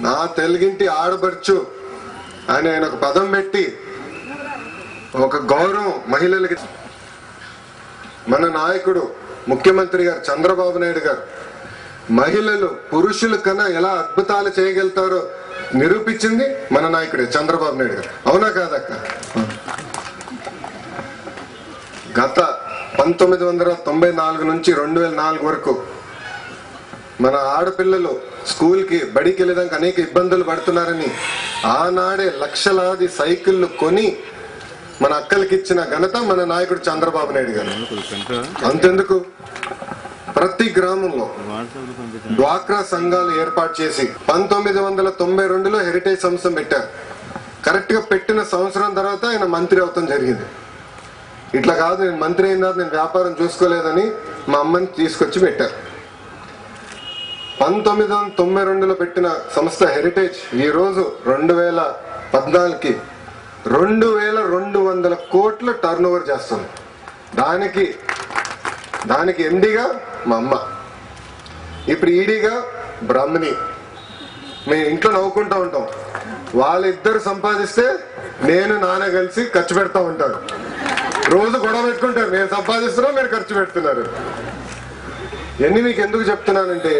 నా తెలుగింటి ఆడబడుచు అని ఆయన ఒక పదం పెట్టి ఒక గౌరవం మహిళలకి. మన నాయకుడు ముఖ్యమంత్రి గారు చంద్రబాబు నాయుడు గారు మహిళలు పురుషుల కన్నా ఎలా అద్భుతాలు చేయగలుగుతారో నిరూపించింది మన నాయకుడే చంద్రబాబు నాయుడు గారు. అవునా కాదక్క? గత 1994 నుంచి 2004 వరకు మన ఆడపిల్లలు స్కూల్కి బడికి వెళ్ళడానికి అనేక ఇబ్బందులు పడుతున్నారని ఆనాడే లక్షలాది సైకిళ్లు కొని మన అక్కలకి ఇచ్చిన ఘనత మన నాయకుడు చంద్రబాబు నాయుడు గారు. అంతెందుకు, ప్రతి గ్రామంలో డ్వాక్రా సంఘాలు ఏర్పాటు చేసి 1992లో హెరిటేజ్ సంస్థ పెట్టారు. కరెక్ట్ గా పెట్టిన సంవత్సరం తర్వాత ఆయన మంత్రి అవటం జరిగింది. ఇట్లా కాదు, నేను మంత్రి అయిన తర్వాత నేను వ్యాపారం చూసుకోలేదని మా అమ్మని తీసుకొచ్చి పెట్టారు. 1992లో పెట్టిన సంస్థ హెరిటేజ్ ఈ రోజు 2014కి 2200 కోట్ల టర్న్ ఓవర్ చేస్తుంది. దానికి ఎండిగా మా అమ్మ, ఇప్పుడు ఈడీగా బ్రాహ్మణి. మేము ఇంట్లో నవ్వుకుంటా ఉంటాం, వాళ్ళిద్దరు సంపాదిస్తే నేను నాన్న కలిసి ఖర్చు పెడతా ఉంటారు. రోజు గొడవ పెట్టుకుంటారు, నేను సంపాదిస్తున్నా మీరు ఖర్చు పెడుతున్నారు. ఇవన్నీ మీకు ఎందుకు చెప్తున్నానంటే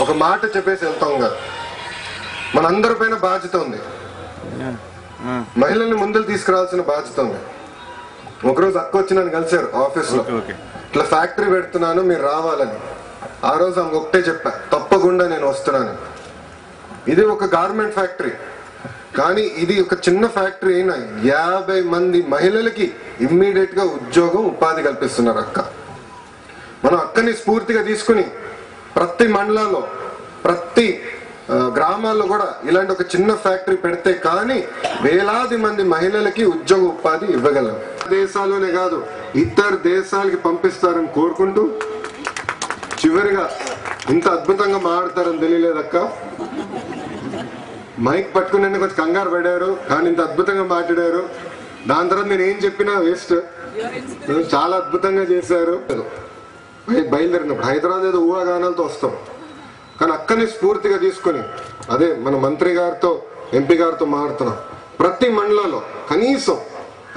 ఒక మాట చెప్పేసి వెళ్తాం కదా, మనందరి పైన బాధ్యత ఉంది. మహిళల్ని ముందుకు తీసుకురావాల్సిన బాధ్యత ఉంది. ఒకరోజు అక్క వచ్చి నన్ను కలిశారు ఆఫీస్ లో, ఇట్లా ఫ్యాక్టరీ పెడుతున్నాను మీరు రావాలని. ఆ రోజు ఆమె ఒకటే చెప్పా, తప్పకుండా నేను వస్తున్నాను. ఇది ఒక గార్మెంట్ ఫ్యాక్టరీ, కానీ ఇది ఒక చిన్న ఫ్యాక్టరీ అయినా 50 మంది మహిళలకి ఇమ్మీడియట్ గా ఉద్యోగం ఉపాధి కల్పిస్తున్నారు అక్క. మనం అక్కని స్ఫూర్తిగా తీసుకుని ప్రతి మండలాల్లో ప్రతి గ్రామాల్లో కూడా ఇలాంటి ఒక చిన్న ఫ్యాక్టరీ పెడితే కానీ వేలాది మంది మహిళలకి ఉద్యోగ ఉపాధి ఇవ్వగలం. దేశాల్లోనే కాదు ఇతర దేశాలకి పంపిస్తారని కోరుకుంటూ, చివరిగా ఇంత అద్భుతంగా మాట్లాడతారని తెలియలేదక్క. మైక్ పట్టుకుని కొంచెం కంగారు పడారు, కానీ ఇంత అద్భుతంగా మాట్లాడారు. దాని తర్వాత నేను ఏం చెప్పినా వేస్ట్. చాలా అద్భుతంగా చేశారు. బయలుదేరినప్పుడు హైదరాబాద్ ఏదో ఊహాగానాలతో వస్తాం, కానీ అక్కని స్ఫూర్తిగా తీసుకొని అదే మన మంత్రి గారితో ఎంపీ గారితో మాట్లాడుతున్నాం. ప్రతి మండలంలో కనీసం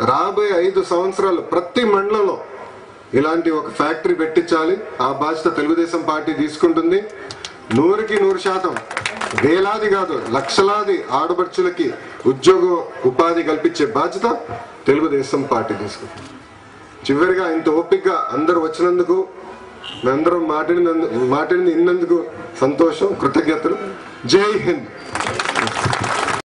రాబోయే 5 సంవత్సరాలు ప్రతి మండలంలో ఇలాంటి ఒక ఫ్యాక్టరీ పెట్టించాలి. ఆ బాధ్యత తెలుగుదేశం పార్టీ తీసుకుంటుంది. 100కి 100% వేలాది కాదు లక్షలాది ఆడపడుచులకి ఉద్యోగ ఉపాధి కల్పించే బాధ్యత తెలుగుదేశం పార్టీ తీసుకుంటుంది. చివరిగా ఇంత ఓపికగా అందరూ వచ్చినందుకు, మేమందరం మాట్లాడింది ఇన్నందుకు సంతోషం, కృతజ్ఞతలు. జై హింద్.